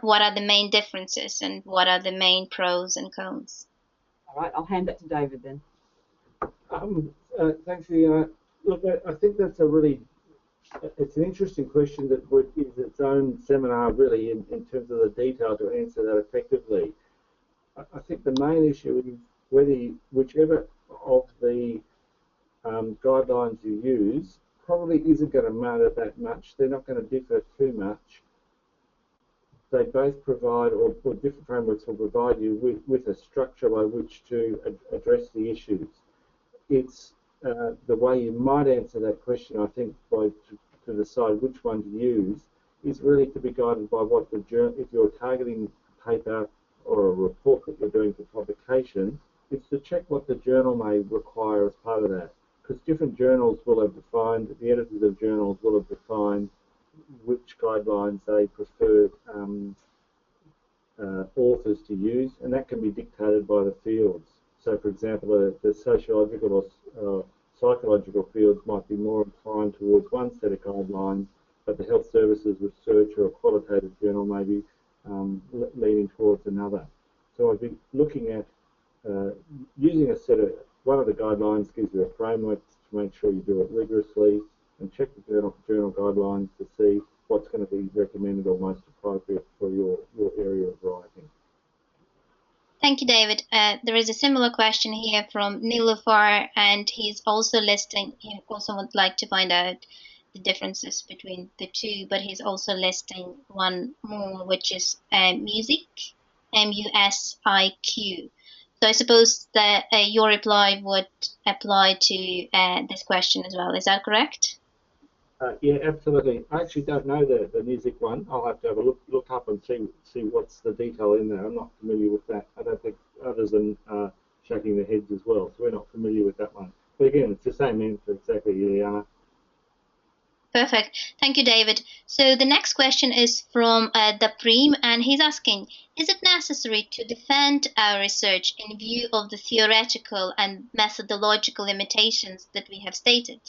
B: what are the main differences and what are the main pros and cons.
C: All right, I'll hand that to David then.
D: Thanks, Juliana. Look, I think that's it's an interesting question that is its own seminar, really, in terms of the detail to answer that effectively. I think the main issue is whichever of the guidelines you use probably isn't going to matter that much. They're not going to differ too much. They both provide, or different frameworks will provide you with a structure by which to address the issues. It's the way you might answer that question, I think, to decide which one to use, is really to be guided by what the journal, if you're targeting a paper or a report that you're doing for publication, it's to check what the journal may require as part of that. Because different journals will have defined, the editors of journals will have defined which guidelines they prefer authors to use, and that can be dictated by the fields. So, for example, the sociological or psychological fields might be more inclined towards one set of guidelines, but the health services research or a qualitative journal may be leaning towards another. So I'd be looking at using one of the guidelines gives you a framework to make sure you do it rigorously, and check the journal guidelines to see what's going to be recommended or most appropriate for your area of writing.
B: Thank you, David. There is a similar question here from Nilufar, and he also would like to find out the differences between the two, but he's also listing one more, which is music, MUSIQ. So I suppose that your reply would apply to this question as well. Is that correct?
D: Yeah, absolutely. I actually don't know the music one. I'll have to have a look up and see what's the detail in there. I'm not familiar with that. I don't think others than shaking their heads as well. So we're not familiar with that one. But again, it's the same answer exactly, Ileana.
B: Perfect. Thank you, David. So the next question is from Daprim, and he's asking, is it necessary to defend our research in view of the theoretical and methodological limitations that we have stated?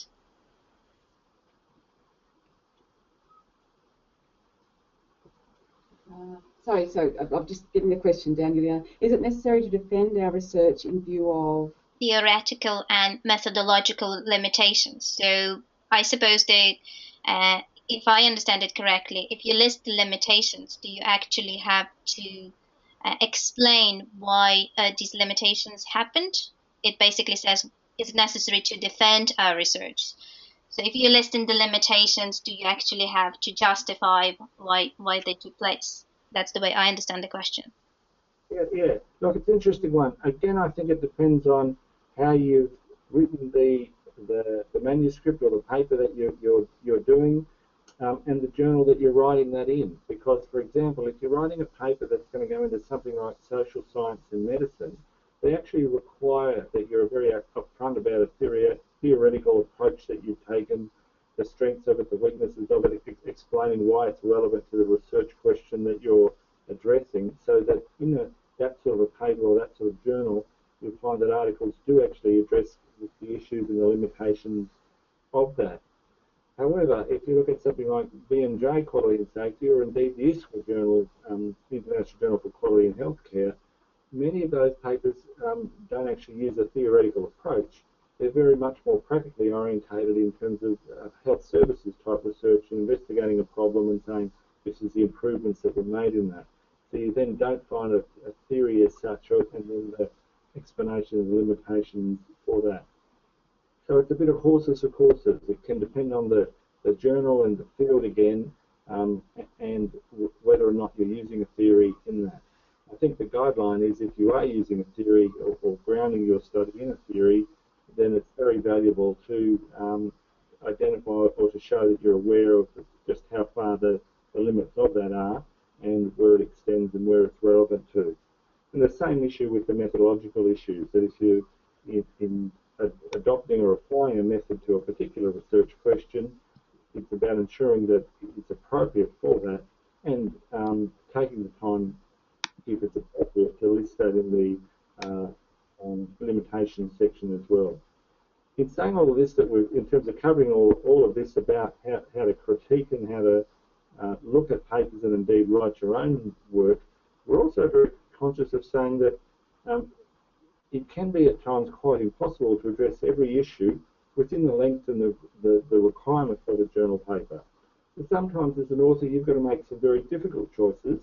C: Sorry, so I'm just getting the question down, Julia. Is it necessary to defend our research in view of
B: Theoretical and methodological limitations. So I suppose they, if I understand it correctly, if you list the limitations, do you actually have to explain why these limitations happened? It basically says it's necessary to defend our research. So if you list in the limitations, do you actually have to justify why they took place? That's the way I understand the question.
D: Yeah. Look, it's an interesting one. Again, I think it depends on how you've written the manuscript or the paper that you're doing, and the journal that you're writing that in. Because, for example, if you're writing a paper that's going to go into something like social science and medicine, they actually require that you're very upfront about a theoretical approach that you've taken, the strengths of it, the weaknesses of it, explaining why it's relevant to the research question that you're addressing, so that in that sort of a paper or that sort of journal, you'll find that articles do actually address the issues and the limitations of that. However, if you look at something like B&J Quality and Safety, or indeed the ISQua Journal, International Journal for Quality in Healthcare, many of those papers don't actually use a theoretical approach. They're very much more practically orientated in terms of health services type research and investigating a problem and saying this is the improvements that were made in that. So you then don't find a theory as such, and then the explanation of the limitations for that. So it's a bit of horses for courses. It can depend on the journal and the field again, and whether or not you're using a theory in that. I think the guideline is if you are using a theory or grounding your study in a theory, then it's very valuable to identify or to show that you're aware of just how far the limits of that are and where it extends and where it's relevant to. And the same issue with the methodological issues, that if you in adopting or applying a method to a particular research question, it's about ensuring that it's appropriate for that and taking the time, if it's appropriate, to list that in the limitations section as well. In saying all of this, that in terms of covering all of this about how to critique and how to look at papers and indeed write your own work, we're also very conscious of saying that it can be at times quite impossible to address every issue within the length and the requirements of a journal paper. So sometimes as an author you've got to make some very difficult choices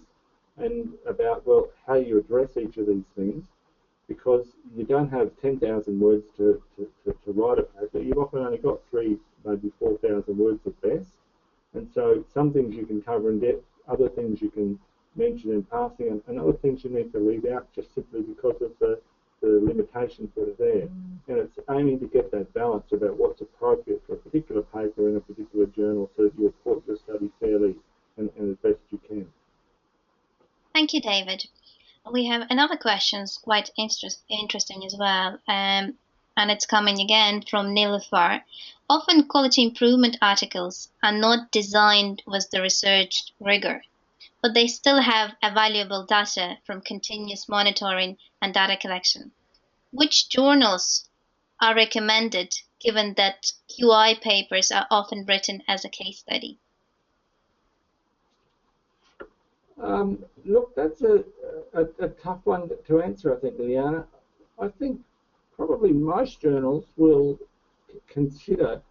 D: and about, well, how you address each of these things, because you don't have 10,000 words to write a paper. You've often only got 3,000, maybe 4,000 words at best. And so some things you can cover in depth, other things you can mention in passing, and other things you need to leave out just simply because of the limitations that are there. And it's aiming to get that balance about what's appropriate for a particular paper in a particular journal so that you report your study fairly and as best you can.
B: Thank you, David. We have another question, quite interesting as well, and it's coming again from Nilufar. Often quality improvement articles are not designed with the research rigor, but they still have valuable data from continuous monitoring and data collection. Which journals are recommended, given that QI papers are often written as a case study?
D: Look, that's a tough one to answer, I think, Liliana. I think probably most journals will consider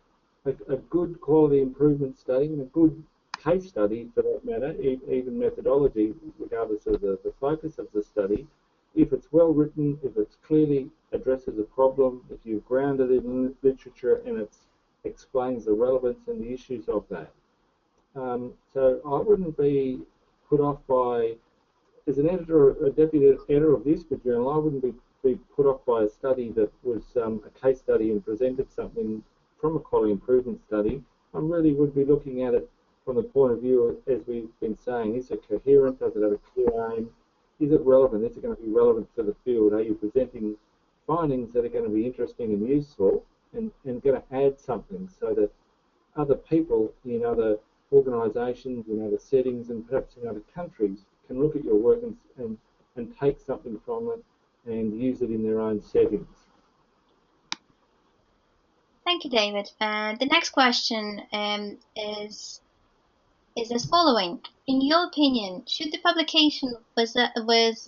D: a good quality improvement study and a good case study, for that matter, even methodology, regardless of the focus of the study. If it's well written, if it clearly addresses a problem, if you've grounded it in literature and it explains the relevance and the issues of that. So I wouldn't be put off by, as an editor, a deputy editor of the ISQua Journal, I wouldn't be put off by a study that was a case study and presented something from a quality improvement study I really would be looking at it from the point of view, as we've been saying, is it coherent? Does it have a clear aim? Is it relevant? Is it going to be relevant to the field? Are you presenting findings that are going to be interesting and useful and going to add something so that other people in other organisations, in other settings, and perhaps in other countries can look at your work and take something from it and use it in their own settings?
B: Thank you, David. The next question is as following. In your opinion, should the publication with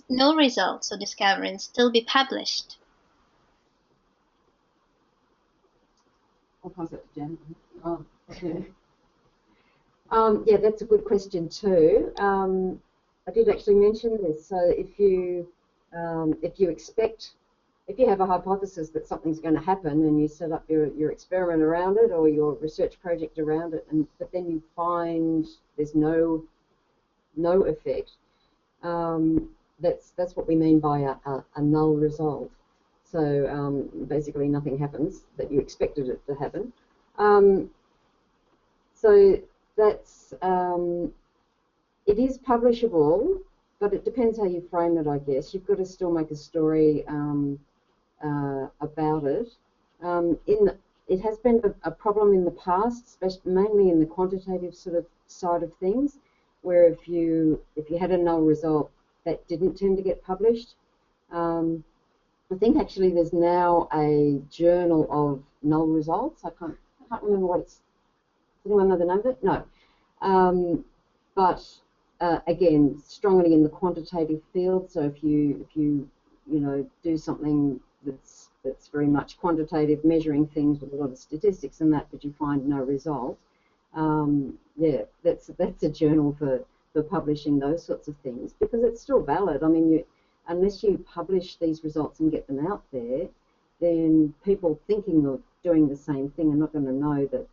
B: no results or discoveries still be published?
C: I'll pass it to Janet.
A: Oh, okay. Yeah, that's a good question too. I did actually mention this. So if you have a hypothesis that something's going to happen and you set up your experiment around it or your research project around it, but then you find there's no effect, that's what we mean by a null result. So basically nothing happens that you expected it to happen. So that's it is publishable, but it depends how you frame it, I guess. You've got to still make a story about it. It has been a problem in the past, especially mainly in the quantitative sort of side of things, where if you had a null result, that didn't tend to get published. I think actually there's now a journal of null results. I can't remember what it's. Does anyone know the name of it? No. But again, strongly in the quantitative field. So if you do something that's very much quantitative, measuring things with a lot of statistics and that, but you find no result, yeah, that's a journal for publishing those sorts of things, because it's still valid. I mean, unless you publish these results and get them out there, then people thinking of doing the same thing are not going to know that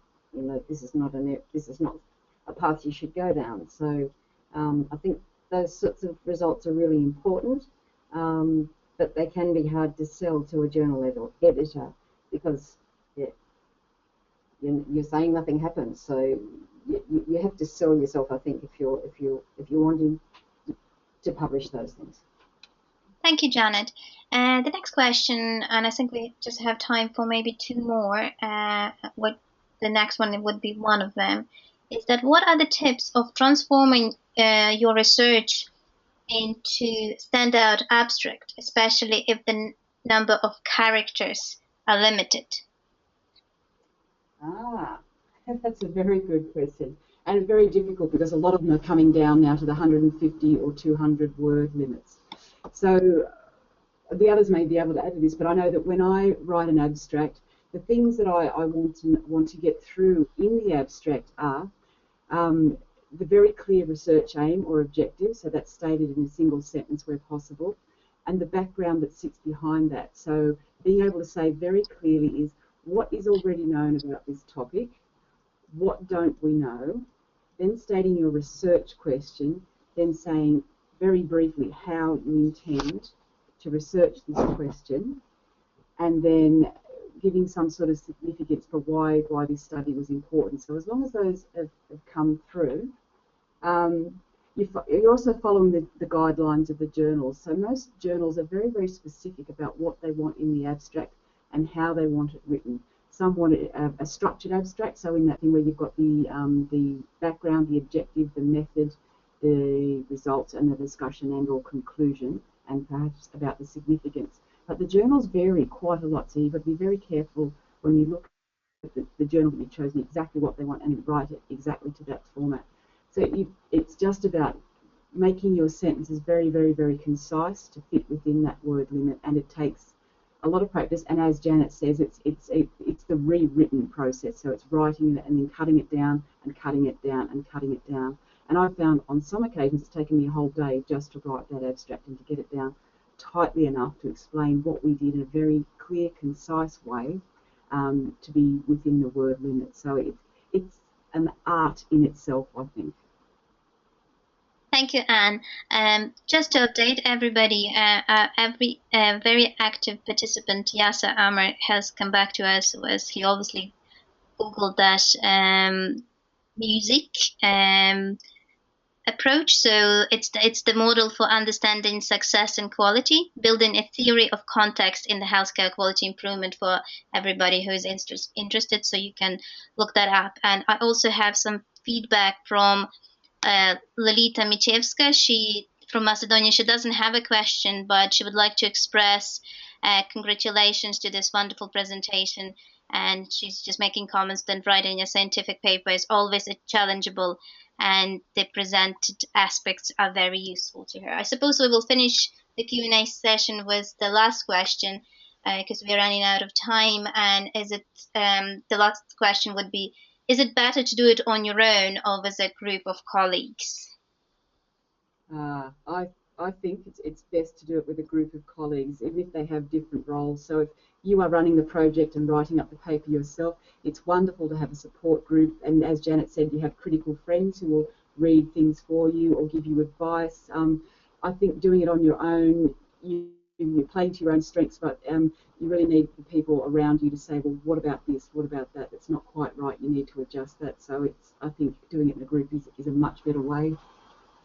A: this is not a path you should go down. So I think those sorts of results are really important, but they can be hard to sell to a journal editor because you're saying nothing happens. So you have to sell yourself, I think, if you're wanting to publish those things.
B: Thank you, Janet. The next question, and I think we just have time for maybe two more. The next one would be one of them. Is that what are the tips of transforming your research into standout abstract, especially if the number of characters are limited?
C: That's a very good question, and very difficult because a lot of them are coming down now to the 150 or 200 word limits. So the others may be able to add to this, but I know that when I write an abstract, the things that I want to get through in the abstract are the very clear research aim or objective, so that's stated in a single sentence where possible, and the background that sits behind that. So being able to say very clearly is what is already known about this topic, what don't we know, then stating your research question, then saying very briefly how you intend to research this question, and then giving some sort of significance for why this study was important. So as long as those have come through, you're also following the guidelines of the journals. So most journals are very, very specific about what they want in the abstract and how they want it written. Some want a structured abstract, so in that thing where you've got the background, the objective, the method, the results, and the discussion and/or conclusion, and perhaps about the significance. But the journals vary quite a lot, so you've got to be very careful when you look at the journal that you've chosen exactly what they want and write it exactly to that format. So it's just about making your sentences very, very, very concise to fit within that word limit, and it takes a lot of practice. And as Janet says, it's the rewritten process. So it's writing it and then cutting it down and cutting it down and cutting it down. And I've found on some occasions it's taken me a whole day just to write that abstract and to get it down tightly enough to explain what we did in a very clear, concise way to be within the word limit. So it's an art in itself, I think.
B: Thank you, Anne. Just to update everybody, every very active participant, Yasser Amr, has come back to us. He obviously Google music approach. So it's the model for understanding success and quality, building a theory of context in the healthcare quality improvement for everybody who is interested. So you can look that up. And I also have some feedback from Lolita Michevska. She from Macedonia. She doesn't have a question, but she would like to express congratulations to this wonderful presentation. And she's just making comments that writing a scientific paper is always challengeable, and the presented aspects are very useful to her. I suppose we will finish the Q&A session with the last question because we're running out of time. And is it the last question would be, is it better to do it on your own or with a group of colleagues?
C: I think it's best to do it with a group of colleagues, even if they have different roles. So if you are running the project and writing up the paper yourself, it's wonderful to have a support group. And as Janet said, you have critical friends who will read things for you or give you advice. I think doing it on your own, you play to your own strengths, but you really need the people around you to say, well, what about this? What about that? That's not quite right. You need to adjust that. So I think doing it in a group is a much better way.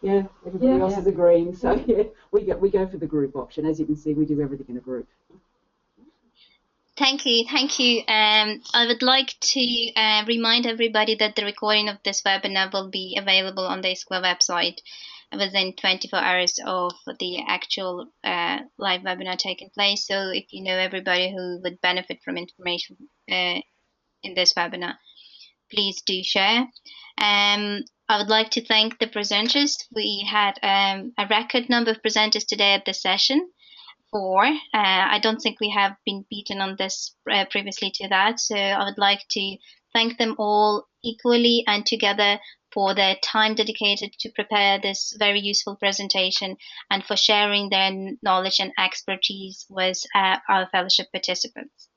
C: Yeah, everybody else is agreeing. So yeah, we go for the group option. As you can see, we do everything in a group.
B: Thank you. I would like to remind everybody that the recording of this webinar will be available on the ISQua website within 24 hours of the actual live webinar taking place. So if you know everybody who would benefit from information in this webinar, please do share. I would like to thank the presenters. We had a record number of presenters today at the session. 4. I don't think we have been beaten on this previously to that. So I would like to thank them all equally and together for their time dedicated to prepare this very useful presentation and for sharing their knowledge and expertise with our fellowship participants.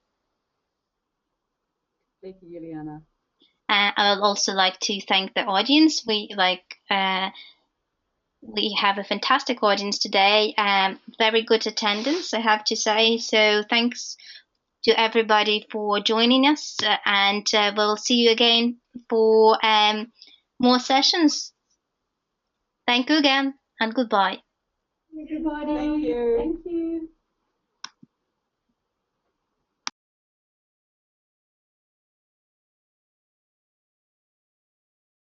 C: Thank you, Juliana.
B: I would also like to thank the audience. We have a fantastic audience today, very good attendance, I have to say. So thanks to everybody for joining us, and we'll see you again for more sessions. Thank you again, and goodbye.
E: Everybody.
C: Thank you.
E: Thank you.